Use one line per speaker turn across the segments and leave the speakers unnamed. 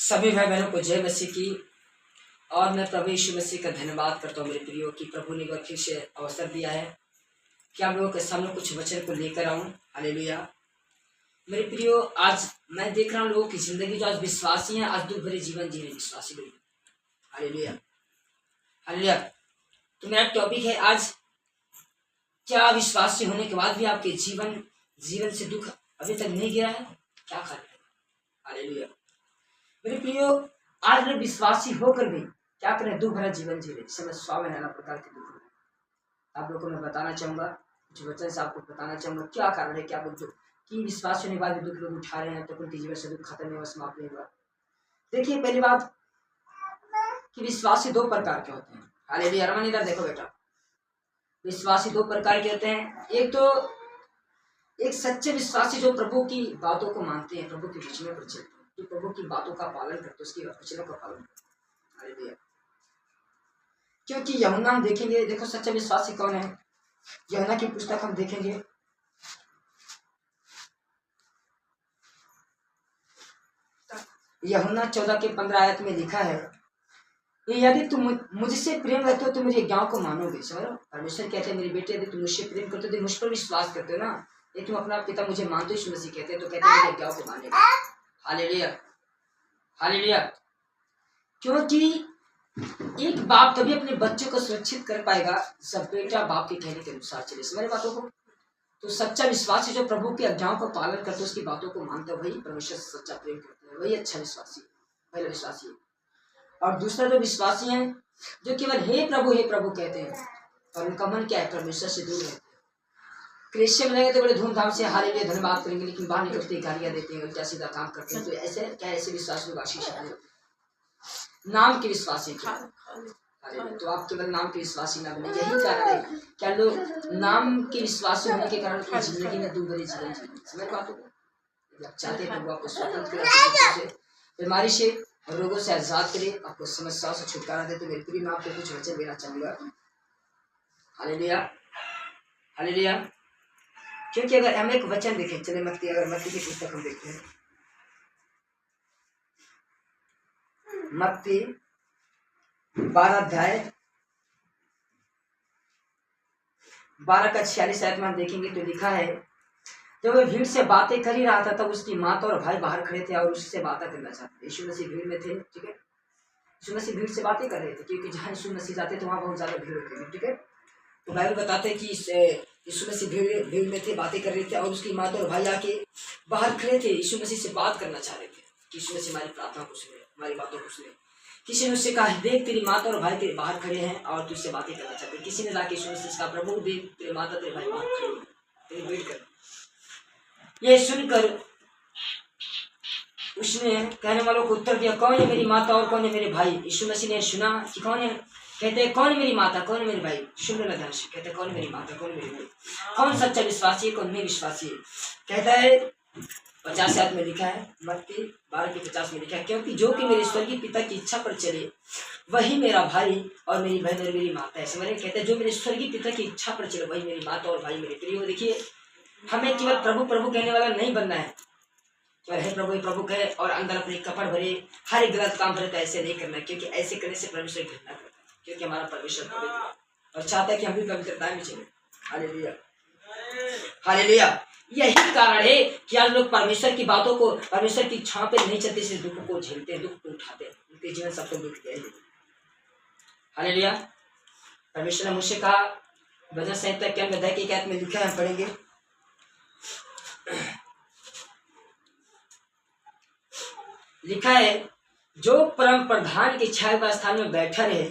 सभी भाई बहनों को जय मसीह की। और मैं प्रभु यीशु मसीह का धन्यवाद करता हूँ मेरे प्रियो कि प्रभु ने एक बार फिर से अवसर दिया है कि आप लोगों के सामने कुछ वचन को लेकर आऊँ। हालेलुया। मेरे प्रियो, आज मैं देख रहा हूँ लोगों की जिंदगी जो आज विश्वासी हैं, आज दुख भरे जीवन जी रहे विश्वासी लोग। Hallelujah hallelujah. तो मेरा टॉपिक है आज, क्या विश्वासी होने के बाद भी आपके जीवन से दुख अभी तक नहीं गया है? क्या कारण है? हालेलुया। मेरे प्रियो, आज लोग विश्वासी होकर भी क्या करें? दुख भरा जीवन जी रहे, समय 100 नाना प्रकार के दुख है। आप लोगों को मैं बताना चाहूंगा, कुछ वचन से आपको बताना चाहूंगा क्या कारण है कि आप लोग कि विश्वास होने के बाद भी दुख लोग उठा रहे हैं, तो उनके जीवन से दुख खत्म नहीं हुआ, समाप्त नहीं हुआ। देखिए, पहली बात कि विश्वासी दो प्रकार के होते हैं। हालेलुया। रमन इधर देखो बेटा, विश्वासी दो प्रकार के होते हैं। एक सच्चे विश्वासी जो प्रभु की बातों को मानते हैं, प्रभु के वचनों पर चलते हैं, जो प्रभु की बातों का पालन करते, उसकी वचनों का पालन करते। हालेलुया। क्योंकि यूहन्ना हम देखेंगे, देखो सच्चा विश्वासी कौन है। यूहन्ना की पुस्तक हम देखेंगे, यूहन्ना 14 के 15 आयत में लिखा है, यदि तुम मुझसे प्रेम करते हो तो मेरी आज्ञाओं को मानोगे। समझो, परमेश्वर कहते हैं मेरे बेटे, यदि तुम मुझसे प्रेम करते हो तो मुझ पर विश्वास करते हो ना, यदि तुम अपना पिता मुझे मानते हो, यीशु मसीह कहते हैं, तो कहते हैं मेरी आज्ञाओं को मानेगा। Hallelujah hallelujah. क्योंकि एक बाप तभी अपने बच्चों को सुरक्षित कर पाएगा जब बेटा बाप के कहने के अनुसार चले। समझ बातों को। तो सच्चा विश्वासी जो प्रभु की आज्ञाओं का पालन करते, उसकी बातों को मानते, वही परमेश्वर से सच्चा प्रेम करते हैं, वही अच्छा विश्वासी, पहला विश्वासी है। और दूसरा जो विश्वासी है, जो केवल हे प्रभु कहते हैं, और उनका मन क्या है? परमेश्वर से दूर है। क्रिश्चियन रहेंगे तो बड़े धूमधाम से हालेलुया धन्यवाद करेंगे, लेकिन बाहर निकलते गालियां देते हैं, उल्टा सीधा काम करते हैं। तो ऐसे क्या ऐसे विश्वास लोग आशीष नाम के विश्वासी क्या? तो आप केवल नाम के विश्वासी ना बने। यही कारण है क्या लोग नाम के विश्वासी होने के कारण अपनी जिंदगी में दुख भरे जीवन जीते। समझ बातों को। आप चाहते हैं प्रभु आपको स्वतंत्र करे, बीमारी से, रोगों से आजाद करे, आपको समस्याओं से छुटकारा दे। तो मेरे प्रिय, मैं आपको कुछ वचन देना चाहूंगा। Hallelujah hallelujah. क्योंकि अगर हम एक वचन देखें, चले मत्ती, अगर मत्ती की पुस्तक हम देखते हैं, मत्ती 12 अध्याय 12 का 46 आयत में हम देखेंगे तो लिखा है, जब वह भीड़ से बातें कर ही रहा था तब उसकी माता और भाई बाहर खड़े थे और उससे बातें करना चाहते। यीशु मसीह भीड़ में थे, ठीक है। यीशु मसीह भीड़ से बातें कर रहे थे, क्योंकि जहाँ यीशु मसीह जाते तो वहाँ बहुत ज्यादा भीड़ होती है, ठीक है। तो बाइबल बताते हैं कि यीशु मसीह भीड़ में थे, बातें कर रहे थे, और उसकी माता और भाई आके बाहर खड़े थे, यीशु मसीह से बात करना चाह रहे थे कि यीशु मसीह हमारी प्रार्थना को सुने, हमारी बातों को सुने। किसी ने उससे कहा, देख तेरी माता और भाई तेरे बाहर खड़े हैं और तुझसे बातें करना चाहते हैं। किसी ने जाके यीशु मसीह से कहा, प्रभु देख तेरे माता तेरे भाई बाहर खड़े हैं, तेरी वेट कर। ये सुनकर उसने कहने वालों को उत्तर दिया, कौन है मेरी माता और कौन है मेरे भाई? यीशु मसीह ने सुना कि कौन है, कहते हैं कौन है मेरी माता, कौन है मेरे भाई? सुन लो ध्यान से, कहते हैं कौन है मेरी माता, कौन है मेरे भाई? कौन सच्चा विश्वासी है, कौन नहीं विश्वासी है? कहता है 50 आयत में लिखा है, मत्ती 12 के 50 में लिखा है, क्योंकि जो कि मेरे स्वर्गीय पिता की इच्छा पर चले वही मेरा भाई और मेरी बहन और मेरी माता है। समझ? कहते हैं जो मेरे स्वर्गीय पिता की इच्छा पर चले वही मेरी माता और भाई मेरे प्रिय। देखिए, हमें केवल प्रभु प्रभु कहने वाला नहीं बनना है, केवल हे प्रभु कहे और अंदर अपने कपड़ भरे हर एक गलत काम भरे, तो ऐसे नहीं करना, क्योंकि ऐसे करने से परमेश्वर घृणा करता है, क्योंकि हमारा परमेश्वर पवित्र और चाहता है कि हम भी पवित्रता में चले। Hallelujah hallelujah. यही कारण है कि आज लोग परमेश्वर की बातों को, परमेश्वर की इच्छाओं पे नहीं चलते, इसलिए दुख को झेलते हैं, दुख को उठाते हैं, उनके जीवन सबको दुख दिया है। हालेलुया। परमेश्वर ने मुझसे कहा, भजन संहिता के अध्याय की आयत में लिखा है, हम पढ़ेंगे, लिखा है, जो परम प्रधान की छाया स्थान में बैठा रहे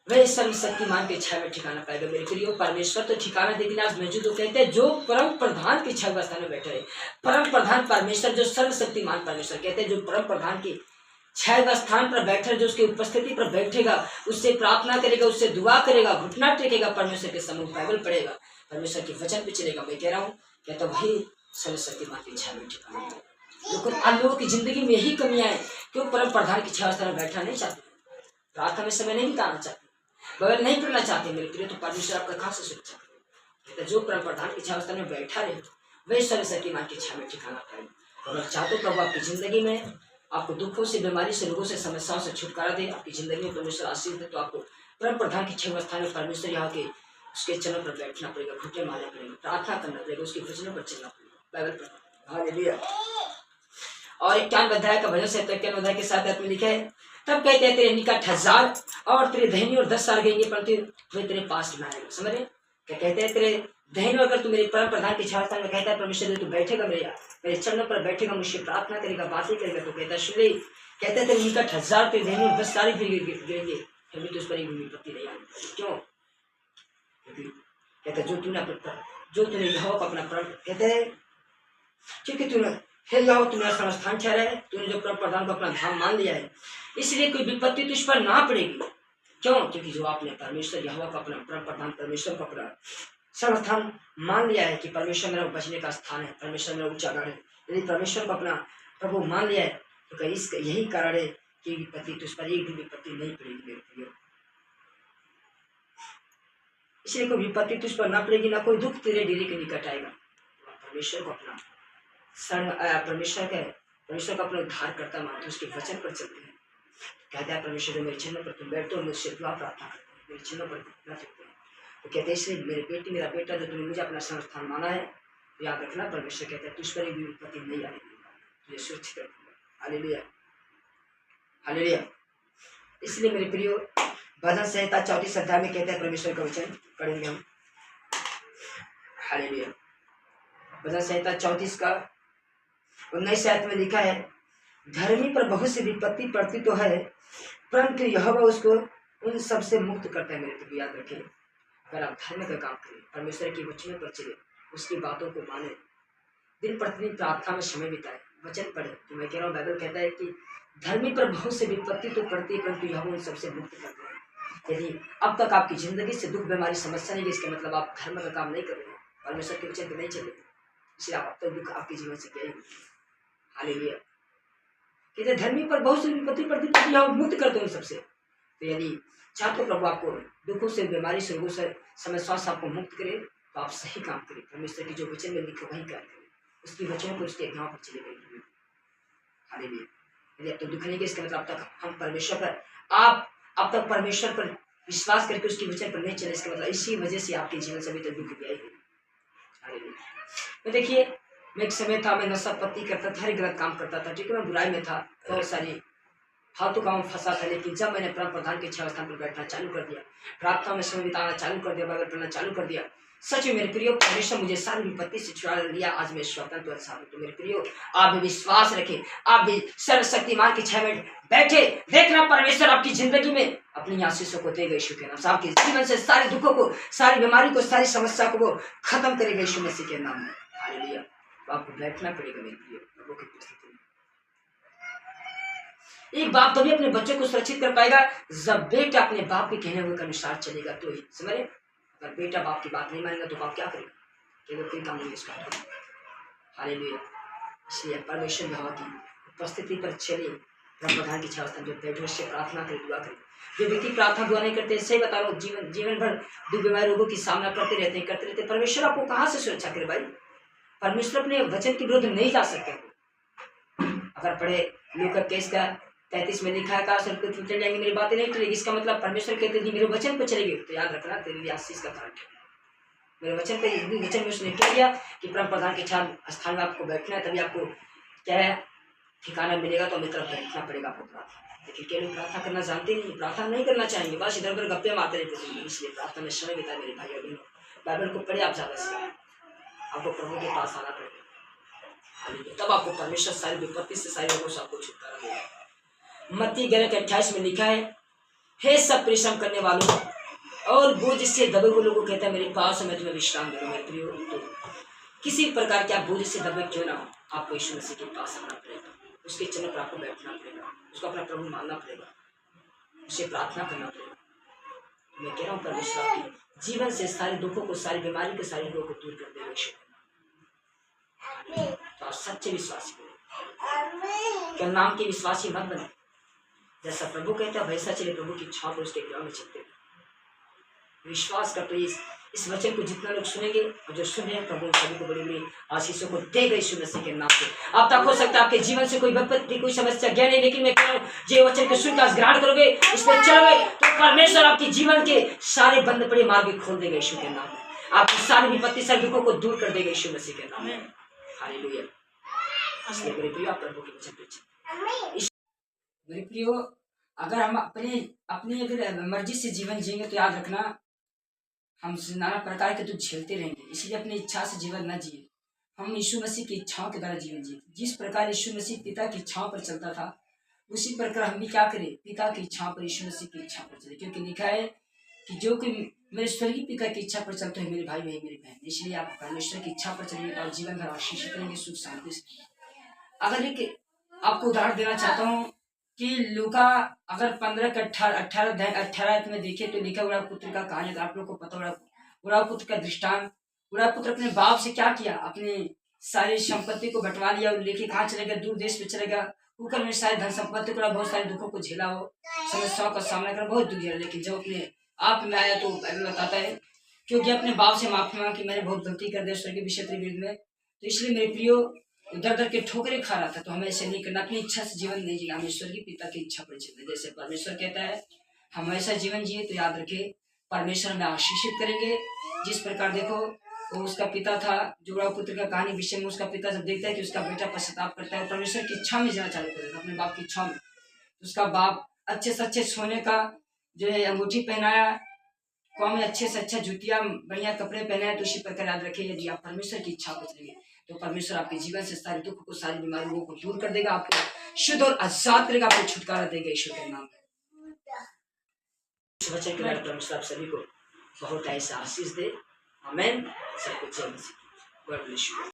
वह सर्वशक्तिमान के छाया में ठिकाना पाएगा। मेरे प्रियो, परमेश्वर तो ठिकाना देने आज मौजूद हो। कहते हैं जो परम प्रधान के छाया स्थान में बैठा रहे, परम प्रधान परमेश्वर जो सर्वशक्तिमान परमेश्वर, कहते हैं जो परम प्रधान के छाया स्थान पर बैठा, जो उसकी उपस्थिति पर बैठेगा, उससे प्रार्थना करेगा, उससे दुआ करेगा, घुटना टेकेगा, परमेश्वर के सम्मुख बाइबल पढ़ेगा, परमेश्वर के वचन पे चलेगा, मैं कह रहा हूँ, कहता वही सर्वशक्तिमान के छाया में ठिकाना। लेकिन आज लोगों की जिंदगी में यही कमियां है, क्यों परम प्रधान की छाया स्थान में बैठना नहीं चाहते, प्रार्थना में समय नहीं बिताना चाहते, बगैर नहीं करना चाहते। मेरे प्रिय, तो परमेश्वर आपका कहाँ से सुरक्षा करेगा? जो परम प्रधान की छाया स्थान में बैठा रहे वही सर्वशक्तिमान की छाया में ठिकाना पाएगा। और मैं चाहता हूँ प्रभु आपकी जिंदगी में आपको दुखों से, बीमारी से, रोगों से, समस्याओं से छुटकारा दे, आपकी जिंदगी में परमेश्वर आशीष दे। तो आपको परम प्रधान की 6 स्थान में परमेश्वर यहाँ के उसके चरणों पर बैठना पड़ेगा, घुटने मारने पड़ेगा, प्रार्थना करना पड़ेगा, उसके वचनों पर चलना पड़ेगा, बाइबल पढ़ना। हालेलुया। और 51 अध्याय का भजन 51 अध्याय के 7 आयत में लिखा है, तब कहते हैं तेरे निकट 1000 और तेरे दाहिनी ओर 10 गएंगे, परंतु वे तेरे पास ना आएगा। समझ रहे? क्या कहते हैं? तेरे दाहिनी ओर अगर तू मेरे परम प्रधान की 6 स्थान में कहता है परमेश्वर तू बैठेगा, मेरे चरणों पर बैठेगा, मुझसे प्रार्थना करेगा, बातें करेगा, तो कहता है सुन ले, कहते हैं तेरे निकट 1000 तेरे दाहिनी ओर 10 गिरेंगे, फिर भी तुझ पर एक भी विपत्ति नहीं आएगी। क्यों? कहते जो तूने यहोवा को अपना प्राण, कहते हैं क्योंकि तूने हे यहोवा तूने स्थान ठहरा है, तूने जो परम प्रधान को अपना धाम मान लिया है, इसलिए कोई विपत्ति तुझ पर ना पड़ेगी। क्यों? क्योंकि जो आपने परमेश्वर यहोवा को अपना परम प्रधान परमेश्वर को अपना सर्वस्थान मान लिया है कि परमेश्वर मेरा बचने का स्थान है, परमेश्वर मेरा ऊंचा गढ़ है। यदि परमेश्वर को अपना प्रभु मान लिया है तो कहीं इसका यही कारण है कि विपत्ति तुझ पर एक भी विपत्ति नहीं पड़ेगी मेरे प्रियो। इसलिए कोई विपत्ति तुझ पर ना पड़ेगी, ना कोई दुख तेरे डेरे के निकट आएगा। परमेश्वर को अपना परमेश्वर का अपना उद्धार करता मानते, उसके वचन पर चलते हैं। कहते हैं परमेश्वर मेरे चिन्ह पर तुम बैठो, मुझसे दुआ प्रार्थना करते हैं, मेरे चिन्ह पर ना चलते हैं। तो कहते हैं इसलिए मेरे बेटी मेरा बेटा जो तुमने मुझे अपना संस्थान माना है, तो याद रखना परमेश्वर कहता है तुझ पर भी विपत्ति नहीं आएगी, तुझे सुरक्षित रखूंगा। Hallelujah, hallelujah. इसलिए मेरे प्रियो भजन संहिता 34 अध्याय में कहते हैं परमेश्वर का वचन पढ़ेंगे हम। हालेलुया। भजन संहिता 34 का 19 आयत में लिखा है, धर्मी पर बहुत सी विपत्ति पड़ती तो है, परंतु यहोवा उसको उन सब से मुक्त करता है। मेरे प्रिय याद रखें, अगर आप धर्म का काम करें, परमेश्वर के वचनों पर चले, उसकी बातों को माने, दिन प्रतिदिन प्रार्थना में समय बिताए, वचन पढ़े, तो मैं कह रहा हूँ बाइबल कहता है कि धर्मी पर बहुत से विपत्ति तो पड़ती है, परंतु यहोवा उन सबसे मुक्त करता है। यदि अब तक आपकी जिंदगी से दुख बीमारी समस्या नहीं है, इसका मतलब आप धर्म का काम नहीं कर रहे हैं, परमेश्वर के वचन पर नहीं चल रहे, इसलिए आप अब तक दुख आपके जीवन से गए। हालेलुया। कहते धर्मी पर बहुत सी विपत्ति पड़ती है, यहोवा मुक्त करते हैं उन सबसे। तो यदि चाहते हो प्रभु आपको दुखों से, बीमारी से, रोगों से, समस्याओं से आपको मुक्त करे, तो आप सही काम करें, परमेश्वर की जो वचन में लिखे वही कार्य करें, उसकी वचनों पर, उसके आज्ञाओं पर चले गए। हालेलुया। यदि अब तक दुख नहीं गए, इसका मतलब अब तक हम परमेश्वर पर, आप अब तक परमेश्वर पर विश्वास करके उसके वचन पर नहीं चले, इसका मतलब इसी वजह से आपके जीवन से अभी तक दुख गया है। तो देखिए, मैं एक समय था, मैं नशा पत्ती करता था, हर गलत काम करता था, ठीक है, मैं बुराई में था, बहुत सारी फालतू काम में फंसा था। लेकिन जब मैंने परम प्रधान के 6 स्थान पर बैठना चालू कर दिया, प्रार्थना में समय बिताना चालू कर दिया, बाइबल पढ़ना चालू कर दिया, सच में मेरे प्रियो परमेश्वर मुझे सारी विपत्ति से छुड़ा लिया। आज मैं स्वतंत्र अच्छा हूं। तो मेरे प्रियो आप भी विश्वास रखें, आप भी सर्वशक्तिमान की 6 मिनट बैठे, देखना परमेश्वर आपकी जिंदगी में अपनी आशीषों को देगा। यीशु के नाम से आपके जीवन से सारे दुखों को, सारी बीमारी को, सारी समस्या को वो खत्म करेगा यीशु मसीह के नाम में। हालेलुया। तो आपको बैठना पड़ेगा मेरे प्रियो प्रभु की उपस्थिति में। एक बाप तभी अपने बच्चों को सुरक्षित कर पाएगा जब बेटा अपने बाप के कहने हुए के अनुसार चलेगा, तो ही समझे। अगर बेटा बाप की बात नहीं मानेगा तो बाप क्या करेगा? केवल कोई काम नहीं इसका। हालेलुया। इसलिए परमेश्वर यहोवा की उपस्थिति पर चले, प्रधान की 6 स्थान जो बैठे उससे प्रार्थना करे, दुआ करे। जो व्यक्ति प्रार्थना दुआ नहीं करते, सही बता रहा हूँ, जीवन भर दुख बीमारी रोगों की सामना करते रहते। परमेश्वर आपको कहाँ से सुरक्षा करे भाई? परमेश्वर अपने वचन के विरुद्ध नहीं जा सकते। अगर पढ़े लूका केस का 33 में लिखा है, चल जाएंगे मेरी बातें नहीं टलेगी, इसका मतलब परमेश्वर कहते हैं मेरे वचन पर चलेगी, तो याद रखना तेरे लिए आशीष का कारण है। मेरे वचन पे, वचन में उसने कह दिया कि परम प्रधान के 6 स्थान में आपको बैठना है, तभी आपको क्या है ठिकाना मिलेगा। तो अपनी तरफ बैठना पड़ेगा आपको प्रार्थना। लेकिन क्या लोग प्रार्थना करना जानते नहीं, प्रार्थना नहीं करना चाहेंगे, बस इधर उधर गप्पे मारते रहते। इसलिए प्रार्थना में समय बिताए मेरे भाई और बहनों, बाइबल को पढ़े आप ज्यादा से, आपको प्रभु के पास आना पड़ेगा, तब आपको परमेश्वर सारी विपत्ति से, सारी रोगों से आपको छुटकारा देगा। मत्ती 11:28 में लिखा है, हे सब परिश्रम करने वालों और बोझ से दबे हुए लोगों, कहता है मेरे पास मैं तुम्हें विश्राम दूंगा। मेरे प्रियो, तो किसी प्रकार के आप बोझ से दबे क्यों ना हो, आपको यीशु मसीह के पास आना पड़ेगा, उसके चरण पर आपको बैठना पड़ेगा, उसको अपना प्रभु मानना पड़ेगा, उसे प्रार्थना करना पड़ेगा। मैं कह रहा हूँ परमेश्वर आपकी जीवन से सारे दुखों को, सारी बीमारी को, सारी रोगों को दूर कर देगा। तो आप सच्चे विश्वासी बने, क्या नाम के विश्वासी मत बने। जैसा प्रभु कहता है वैसा चले, प्रभु की छाप उसके ग्रह में चलते। विश्वास कर, तो इस वचन को जितना लोग सुनेंगे और जो सुने प्रभु सभी को बड़ी बड़ी आशीषों को देगा यीशु मसीह के नाम से। अब तक हो सकता है आपके जीवन से कोई विपत्ति कोई समस्या गया नहीं, लेकिन मैं कह रहा हूँ ये वचन को सुनकर ग्रहण करोगे, इस पर चलोगे तो परमेश्वर आपके जीवन के सारे बंद पड़े मार्ग खोल देगा यीशु के नाम में। आपकी सारी विपत्ति सारे दुखों को दूर कर देगा यीशु मसीह के नाम में। हालेलुया। इसलिए मेरे प्रियो आप प्रभु के वचन पे चलिए। मेरे प्रियो अगर हम अपनी अगर मर्जी से जीवन जिएंगे तो याद रखना हम नाना प्रकार के दुख झेलते रहेंगे। इसलिए अपनी इच्छा से जीवन न जिए, हम यीशु मसीह की इच्छाओं के द्वारा जीवन जिए। जिस प्रकार यीशु मसीह पिता की इच्छाओं पर चलता था उसी प्रकार हम भी क्या करें, पिता की इच्छाओं पर यीशु मसीह की इच्छा पर चले। क्योंकि लिखा है कि जो कि मेरे स्वर्गीय पिता की इच्छा पर चलते हैं मेरे भाई वही मेरी बहन। इसलिए आप परमेश्वर की इच्छा पर चलेंगे और जीवन भर आशीष करेंगे, सुख शांति से। अगर एक आपको उदाहरण देना चाहता हूँ कि लूका अगर 15 के 18 में देखे तो लिखा उड़ा पुत्र का कहानी, आप लोग को पता उड़ा पुत्र का दृष्टांत। उड़ा पुत्र अपने बाप से क्या किया, अपने सारी संपत्ति को बंटवा लिया और लेके कहाँ चले गया, दूर देश पे चले गया। कुकर में सारे धन संपत्ति को बहुत सारे दुखों को झेला हो, समस्याओं का सामना कर बहुत दुख झेला। लेकिन जब अपने आप में आया तो बाइबल बताता है क्योंकि अपने बाप से माफी मांगा कि मैंने बहुत गलती कर दिया स्वर्गीय विषय के विरुद्ध में। तो इसलिए मेरे प्रियो दर दर के ठोकरे खा रहा था, तो हमें ऐसे नहीं करना, अपनी इच्छा से जीवन नहीं जीना, हमें ईश्वर की पिता की इच्छा पर चलना। जैसे परमेश्वर कहता है हम ऐसा जीवन जिए तो याद रखे परमेश्वर हमें आशीषित करेंगे। जिस प्रकार देखो वो उसका पिता था, जुड़ा पुत्र का कहानी विषय में उसका पिता जब देखता है कि उसका बेटा पश्चाताप करता है परमेश्वर की इच्छा में जाना चालू करेगा, अपने बाप की इच्छा में, तो उसका बाप अच्छे से अच्छे सोने का जो है अंगूठी पहनाया, कौन में अच्छे से अच्छा जूतियां बढ़िया कपड़े पहनाए। तो उसी प्रकार याद रखे यदि आप परमेश्वर की इच्छा को चलेंगे तो परमेश्वर आपके जीवन से सारे दुख को सारी बीमारियों को दूर कर देगा, आपको शुद्ध और आजाद करेगा, आपको छुटकारा देगा ईश्वर के नाम में। इस वचन के द्वारा परमेश्वर आप सभी को बहुत ऐसा आशीष दे। आमीन। सबको जय मसीह। God bless you.